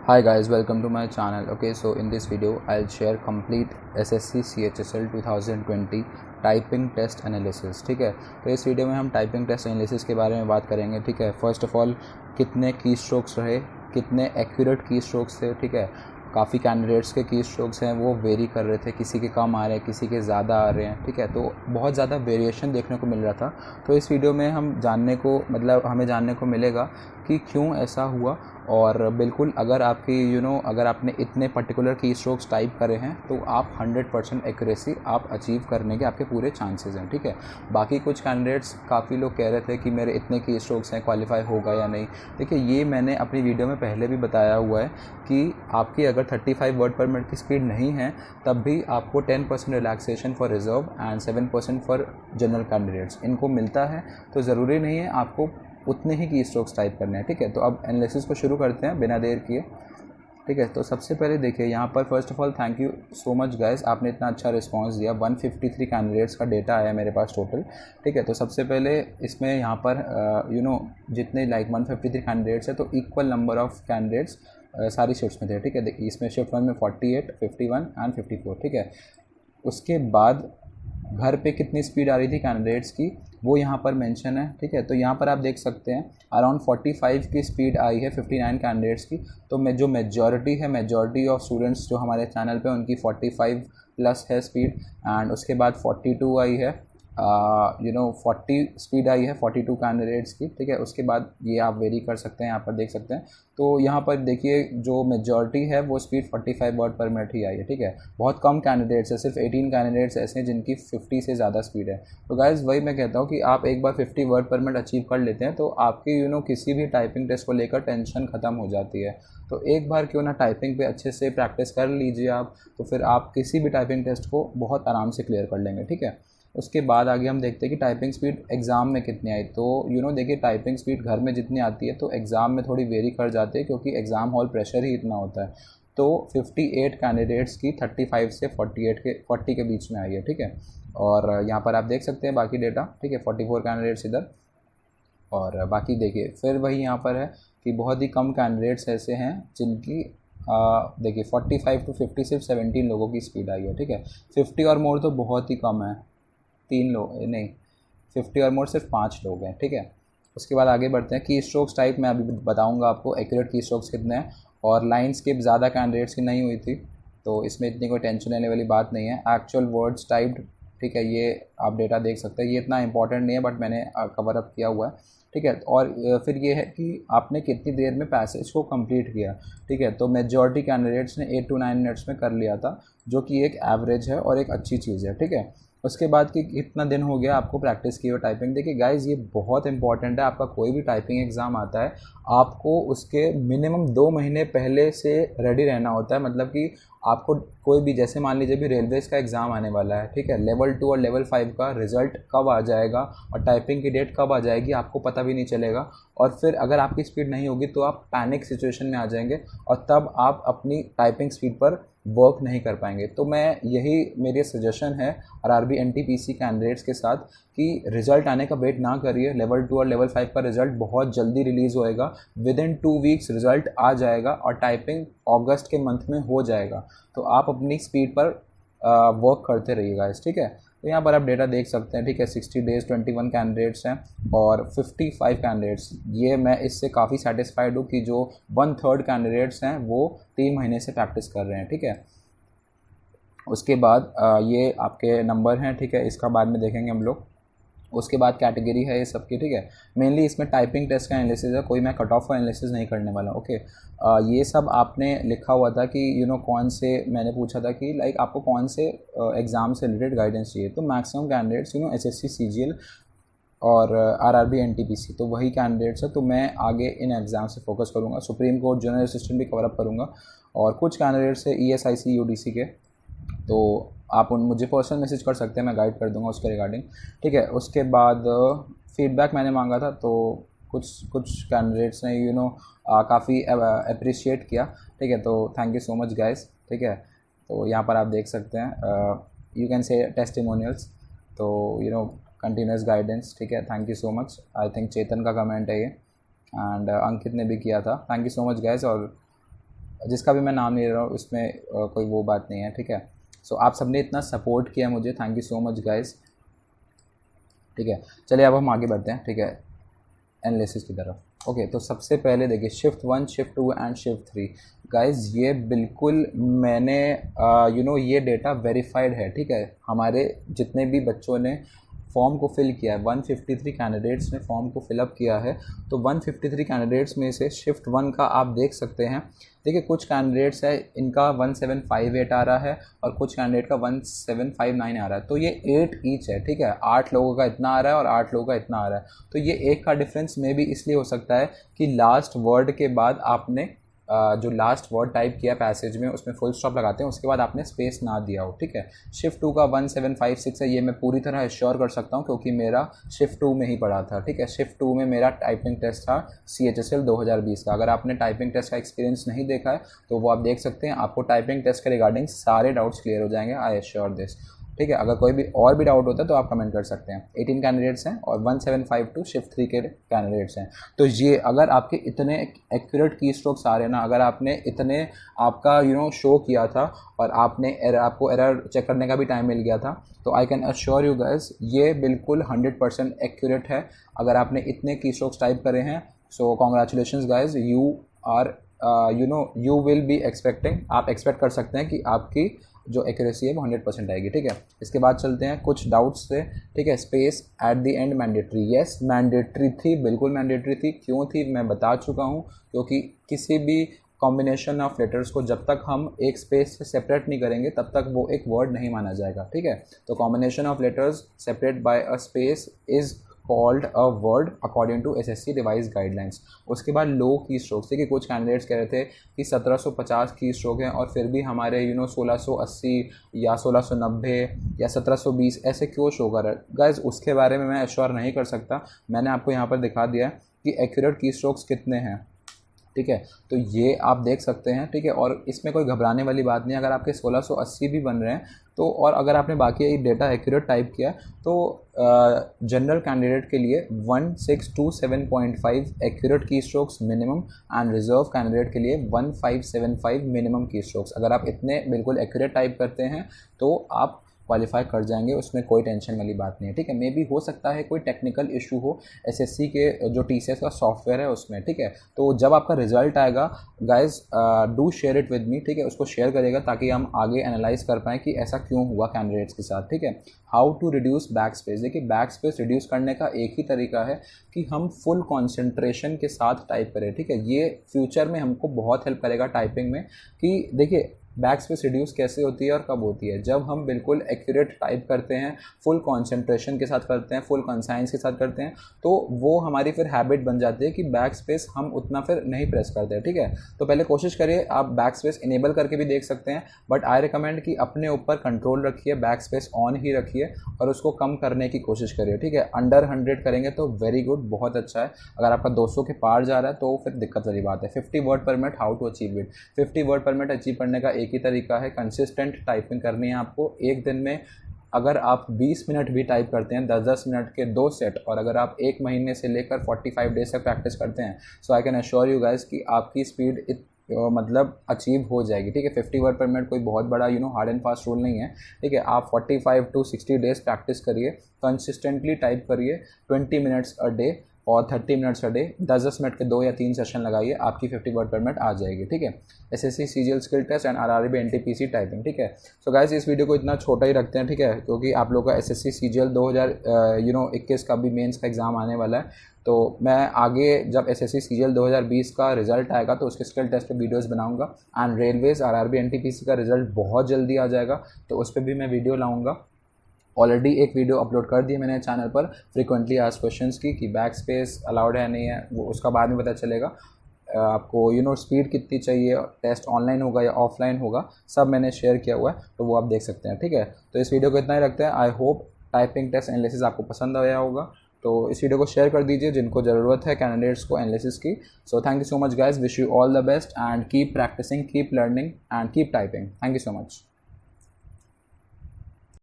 Hi guys, welcome to my channel. Okay, so in this video I'll share complete SSC CHSL 2020 typing test analysis. ठीक है, तो इस video में हम typing test analysis के बारे में बात करेंगे। ठीक है, फर्स्ट ऑफ ऑल कितने की स्ट्रोक्स रहे, कितने एक्यूरेट की स्ट्रोक्स थे। ठीक है, काफ़ी कैंडिडेट्स के की स्ट्रोक्स हैं वो वेरी कर रहे थे, किसी के कम आ रहे हैं, किसी के ज़्यादा आ रहे हैं। ठीक है, तो बहुत ज़्यादा वेरिएशन देखने को मिल रहा था। तो इस वीडियो में हम हमें जानने को मिलेगा कि क्यों ऐसा हुआ। और बिल्कुल अगर आपकी अगर आपने इतने पर्टिकुलर की स्ट्रोक्स टाइप करे हैं तो आप 100% एक्यूरेसी आप अचीव करने के आपके पूरे चांसेस हैं। ठीक है, बाकी कुछ कैंडिडेट्स काफ़ी लोग कह रहे थे कि मेरे इतने की स्ट्रोक्स हैं, क्वालिफाई होगा या नहीं। देखिए, ये मैंने अपनी वीडियो में पहले भी बताया हुआ है कि आपकी अगर 35 वर्ड पर मिनट की स्पीड नहीं है तब भी आपको 10% relaxation for reserve and 7% for general candidates इनको मिलता है। तो ज़रूरी नहीं है आपको उतने ही की स्ट्रोक्स टाइप करने हैं। ठीक है, तो अब एनालिसिस को शुरू करते हैं बिना देर किए। ठीक है, तो सबसे पहले देखिए यहाँ पर first of all thank you so much guys, आपने इतना अच्छा रिस्पांस दिया। 153 कैंडिडेट्स का डेटा आया मेरे पास टोटल। ठीक है, तो सबसे पहले इसमें यहाँ पर जितने 153 कैंडिडेट्स हैं तो इक्वल नंबर ऑफ कैंडिडेट्स सारी शिफ्ट्स में थे। ठीक है, देखिए इसमें शिफ्ट 1 में 48, 51 एंड 54। ठीक है, उसके बाद घर पे कितनी स्पीड आ रही थी कैंडिडेट्स की वो यहाँ पर मेंशन है। ठीक है, तो यहाँ पर आप देख सकते हैं अराउंड 45 की स्पीड आई है 59 कैंडिडेट्स की। तो जो मेजॉरिटी ऑफ स्टूडेंट्स जो हमारे चैनल पे उनकी 45 प्लस है स्पीड। एंड उसके बाद 42 आई है 40 स्पीड आई है 42 कैंडिडेट्स की। ठीक है, उसके बाद ये आप वेरी कर सकते हैं, यहाँ पर देख सकते हैं। तो यहाँ पर देखिए जो मेजॉरिटी है वो स्पीड 45 वर्ड पर मिनट ही आई है। ठीक है, बहुत कम कैंडिडेट्स है, सिर्फ 18 कैंडिडेट्स ऐसे हैं जिनकी 50 से ज़्यादा स्पीड है। तो गाइज़ वही मैं कहता हूँ कि आप एक बार 50 वर्ड पर मिनट अचीव कर लेते हैं तो आपकी किसी भी टाइपिंग टेस्ट को लेकर टेंशन ख़त्म हो जाती है। तो एक बार क्यों ना टाइपिंग पे अच्छे से प्रैक्टिस कर लीजिए आप, तो फिर आप किसी भी टाइपिंग टेस्ट को बहुत आराम से क्लियर कर लेंगे। ठीक है, उसके बाद आगे हम देखते हैं कि टाइपिंग स्पीड एग्ज़ाम में कितनी आई। तो देखिए टाइपिंग स्पीड घर में जितनी आती है तो एग्ज़ाम में थोड़ी वेरी कर जाती है क्योंकि एग्ज़ाम हॉल प्रेशर ही इतना होता है। तो 58 कैंडिडेट्स की 35 से 40 के बीच में आई है। ठीक है, और यहाँ पर आप देख सकते हैं बाकी डेटा। ठीक है, 44 कैंडिडेट्स इधर, और बाकी देखिए फिर वही यहाँ पर है कि बहुत ही कम कैंडिडेट्स ऐसे हैं जिनकी देखिए 45 to 50 सिर्फ 17 लोगों की स्पीड आई है। ठीक है, 50 और मोर तो बहुत ही कम है, 3 लोग नहीं, 50 और मोर सिर्फ 5 लोग हैं। ठीक है, उसके बाद आगे बढ़ते हैं। की स्ट्रोक्स टाइप मैं अभी बताऊंगा आपको एक्यूरेट की स्ट्रोक्स कितने हैं। और लाइन स्किप ज़्यादा कैंडिडेट्स की नहीं हुई थी तो इसमें इतनी कोई टेंशन लेने वाली बात नहीं है। एक्चुअल वर्ड्स टाइप्ड, ठीक है, ये आप डेटा देख सकते हैं, ये इतना इंपॉर्टेंट नहीं है बट मैंने कवर अप किया हुआ है। ठीक है, और फिर ये है कि आपने कितनी देर में पैसेज को कंप्लीट किया। ठीक है, तो मेजॉरिटी कैंडिडेट्स ने 8 to 9 मिनट्स में कर लिया था, जो कि एक एवरेज है और एक अच्छी चीज़ है। ठीक है, उसके बाद कि कितना दिन हो गया आपको प्रैक्टिस की हुई टाइपिंग। देखिए गाइज़ ये बहुत इंपॉर्टेंट है, आपका कोई भी टाइपिंग एग्ज़ाम आता है आपको उसके मिनिमम 2 महीने पहले से रेडी रहना होता है। मतलब कि आपको कोई भी, जैसे मान लीजिए भी रेलवेज़ का एग्ज़ाम आने वाला है। ठीक है, लेवल 2 और लेवल 5 का रिज़ल्ट कब आ जाएगा और टाइपिंग की डेट कब आ जाएगी आपको पता भी नहीं चलेगा। और फिर अगर आपकी स्पीड नहीं होगी तो आप पैनिक सिचुएशन में आ जाएंगे और तब आप अपनी टाइपिंग स्पीड पर वर्क नहीं कर पाएंगे। तो मैं यही मेरी सजेशन है आरआरबी एनटीपीसी कैंडिडेट्स के साथ कि रिज़ल्ट आने का वेट ना करिए। लेवल 2 और लेवल 5 का रिज़ल्ट बहुत जल्दी रिलीज़ होएगा, विद इन 2 वीक्स रिज़ल्ट आ जाएगा और टाइपिंग अगस्त के मंथ में हो जाएगा। तो आप अपनी स्पीड पर वर्क करते रहिएगा। ठीक है, तो यहाँ पर आप डेटा देख सकते हैं। ठीक है, 60 डेज़ 21 कैंडिडेट्स हैं और 55 कैंडिडेट्स, ये मैं इससे काफ़ी सेटिस्फाइड हूँ कि जो 1/3 कैंडिडेट्स हैं वो 3 महीने से प्रैक्टिस कर रहे हैं। ठीक है, उसके बाद ये आपके नंबर हैं। ठीक है, इसका बाद में देखेंगे हम लोग। उसके बाद कैटेगरी है ये सबकी। ठीक है, मेनली इसमें टाइपिंग टेस्ट का एनालिसिस है, कोई मैं कट ऑफ का एनालिसिस नहीं करने वाला। ओके, ये सब आपने लिखा हुआ था कि कौन से, मैंने पूछा था कि आपको कौन से एग्ज़ाम से रिलेटेड गाइडेंस चाहिए। तो मैक्सिमम कैंडिडेट्स एसएससी सीजीएल और आरआरबी एनटीपीसी, तो वही कैंडिडेट्स है। तो मैं आगे इन एग्ज़ाम से फोकस करूँगा, सुप्रीम कोर्ट जनरल असिस्टेंट भी कवर अप करूँगा और कुछ कैंडिडेट्स है ईएसआईसी यूडीसी के, तो आप मुझे पर्सनल मैसेज कर सकते हैं, मैं गाइड कर दूंगा उसके रिगार्डिंग। ठीक है, उसके बाद फीडबैक मैंने मांगा था तो कुछ कैंडिडेट्स ने काफ़ी अप्रिशिएट किया। ठीक है, तो thank you so much guys. ठीक है, तो यहाँ पर आप देख सकते हैं यू कैन से टेस्टिमोनियल्स, तो कंटिन्यूस गाइडेंस। ठीक है, thank you so much. I think Chetan का कमेंट है ये, एंड अंकित ने भी किया था। Thank you so much guys. और जिसका भी मैं नाम नहीं ले रहा हूँ उसमें कोई वो बात नहीं है, ठीक है। सो आप सबने इतना सपोर्ट किया मुझे, thank you so much guys, ठीक है। चलिए अब हम आगे बढ़ते हैं, ठीक है, एनालिसिस की तरफ। ओके, तो सबसे पहले देखिए shift 1, shift 2 and shift 3 guys, ये बिल्कुल मैंने ये डेटा वेरीफाइड है, ठीक है। हमारे जितने भी बच्चों ने फॉर्म को फिल किया है, 153 कैंडिडेट्स ने फॉर्म को फिलअप किया है, तो 153 कैंडिडेट्स में से शिफ्ट 1 का आप देख सकते हैं। देखिए कुछ कैंडिडेट्स है इनका 1758 आ रहा है और कुछ कैंडिडेट का 1759 आ रहा है, तो ये 8 ईच है, ठीक है। 8 लोगों का इतना आ रहा है और 8 लोगों का इतना आ रहा है, तो ये एक का डिफरेंस में भी इसलिए हो सकता है कि लास्ट वर्ड के बाद आपने जो लास्ट वर्ड टाइप किया पैसेज में उसमें फुल स्टॉप लगाते हैं, उसके बाद आपने स्पेस ना दिया हो, ठीक है। शिफ्ट 2 का 1756 है, ये मैं पूरी तरह एश्योर कर सकता हूँ क्योंकि मेरा शिफ्ट 2 में ही पड़ा था, ठीक है। शिफ्ट 2 में मेरा टाइपिंग टेस्ट था CHSL 2020 का। अगर आपने टाइपिंग टेस्ट का एक्सपीरियंस नहीं देखा है तो वो आप देख सकते हैं, आपको टाइपिंग टेस्ट के रिगार्डिंग सारे डाउट्स क्लियर हो जाएंगे, आई एश्योर दिस, ठीक है। अगर कोई भी और भी डाउट होता है तो आप कमेंट कर सकते हैं। 18 कैंडिडेट्स हैं और 1752 शिफ्ट 3 के कैंडिडेट्स हैं। तो ये अगर आपके इतने एक्यूरेट की स्ट्रोक्स आ रहे हैं ना, अगर आपने इतने आपका शो किया था और आपको एरर चेक करने का भी टाइम मिल गया था, तो आई कैन अश्योर यू गाइस ये बिल्कुल 100% एक्यूरेट है। अगर आपने इतने की स्ट्रोक्स टाइप करे हैं, so congratulations guys, you are you will be expecting, आप एक्सपेक्ट कर सकते हैं कि आपकी जो एक्यूरेसी है वो 100% आएगी, ठीक है। इसके बाद चलते हैं कुछ डाउट्स से, ठीक है। Space at the end mandatory, yes mandatory थी, बिल्कुल मैंडेटरी थी। क्यों थी मैं बता चुका हूँ, क्योंकि किसी भी कॉम्बिनेशन ऑफ लेटर्स को जब तक हम एक स्पेस से सेपरेट नहीं करेंगे तब तक वो एक वर्ड नहीं माना जाएगा, ठीक है। तो combination of letters separate by a space is called a word according to SSC revise guidelines. उसके बाद लो की स्ट्रोक्स, देखिए कुछ कैंडिडेट्स कह रहे थे कि 1750 की स्ट्रोक हैं और फिर भी हमारे 1680 या 1690 या 1720 ऐसे क्यों शो कर रहा है गाइज, उसके बारे में मैं एश्योर नहीं कर सकता। मैंने आपको यहाँ पर दिखा दिया है कि एक्यूरेट की स्ट्रोक्स कितने हैं, ठीक है। तो ये आप देख सकते हैं, ठीक है। और इसमें कोई घबराने वाली बात नहीं, अगर आपके 1680 भी बन रहे हैं तो, और अगर आपने बाकी डेटा एक्यूरेट टाइप किया तो जनरल कैंडिडेट के लिए 1627.5 एक्यूरेट की strokes minimum and reserve candidate के लिए 1575 मिनिमम की स्ट्रोक्स। अगर आप इतने बिल्कुल एक्यूरेट टाइप करते हैं तो आप क्वालिफाई कर जाएंगे, उसमें कोई टेंशन वाली बात नहीं है, ठीक है। मे भी हो सकता है कोई टेक्निकल इशू हो SSC के जो TCS का सॉफ्टवेयर है उसमें, ठीक है। तो जब आपका रिजल्ट आएगा guys do share it with me, ठीक है, उसको शेयर करेगा ताकि हम आगे एनालाइज कर पाएँ कि ऐसा क्यों हुआ कैंडिडेट्स के साथ, ठीक है। How to reduce back space, देखिए बैक स्पेस रिड्यूस करने का एक ही तरीका है कि हम फुल कॉन्सेंट्रेशन के साथ टाइप करें, ठीक है। ये फ्यूचर में हमको बहुत हेल्प करेगा टाइपिंग में कि देखिए बैक स्पेस रिड्यूस कैसे होती है और कब होती है, जब हम बिल्कुल एक्यूरेट टाइप करते हैं, फुल कंसंट्रेशन के साथ करते हैं, फुल कंसाइंस के साथ करते हैं, तो वो हमारी फिर हैबिट बन जाती है कि बैक स्पेस हम उतना फिर नहीं प्रेस करते हैं, ठीक है। तो पहले कोशिश करिए, आप बैक स्पेस इनेबल करके भी देख सकते हैं, बट आई रिकमेंड कि अपने ऊपर कंट्रोल रखिए, बैक स्पेस ऑन ही रखिए और उसको कम करने की कोशिश करिए, ठीक है। अंडर 100 करेंगे तो वेरी गुड, बहुत अच्छा है। अगर आपका 200 के पार जा रहा है तो फिर दिक्कत वाली बात है। 50 word per minute, how to achieve it, 50 word per minute achieve करने का एक ही तरीका है, कंसिस्टेंट टाइपिंग करनी है आपको। एक दिन में अगर आप 20 मिनट भी टाइप करते हैं, 10-10 मिनट के 2 सेट, और अगर आप एक महीने से लेकर 45 डेज तक प्रैक्टिस करते हैं, so I can assure you guys कि आपकी स्पीड मतलब अचीव हो जाएगी, ठीक है। 50 वर्ड पर मिनट कोई बहुत बड़ा हार्ड एंड फास्ट रूल नहीं है, ठीक है। आप 45 to 60 डेज प्रैक्टिस करिए, कंसिस्टेंटली टाइप करिए, 20 मिनट्स अ डे और 30 मिनट्स अ डे, 10-10 मिनट के 2 या 3 सेशन लगाइए, आपकी 50 वर्ड पर मिनट आ जाएगी, ठीक है। SSC CGL skill test and RRB NTPC typing, ठीक है। सो गाइस इस वीडियो को इतना छोटा ही रखते हैं, ठीक है, क्योंकि आप लोगों का SSC CGL 2021 का भी मेंस का एग्ज़ाम आने वाला है। तो मैं आगे जब SSC CGL 2020 का रिजल्ट आएगा तो उसके स्किल टेस्ट पे वीडियोस बनाऊंगा, एंड रेलवेज़ RRB NTPC का रिजल्ट बहुत जल्दी आ जाएगा तो उस पर भी मैं वीडियो लाऊंगा। ऑलरेडी एक वीडियो अपलोड कर दी है मैंने चैनल पर फ्रीक्वेंटली आस्क्ड क्वेश्चंस की, कि बैक स्पेस अलाउड है नहीं है, वो उसका बाद में पता चलेगा। आपको स्पीड कितनी चाहिए, टेस्ट ऑनलाइन होगा या ऑफलाइन होगा, सब मैंने शेयर किया हुआ है, तो वो आप देख सकते हैं, ठीक है। तो इस वीडियो को इतना ही रखते हैं। I hope typing test analysis आपको पसंद आया होगा, तो इस वीडियो को शेयर कर दीजिए जिनको ज़रूरत है कैंडिडेट्स को एनालिसिस की। So thank you so much guys, wish you all the best and keep practising, keep learning and keep typing. Thank you so much.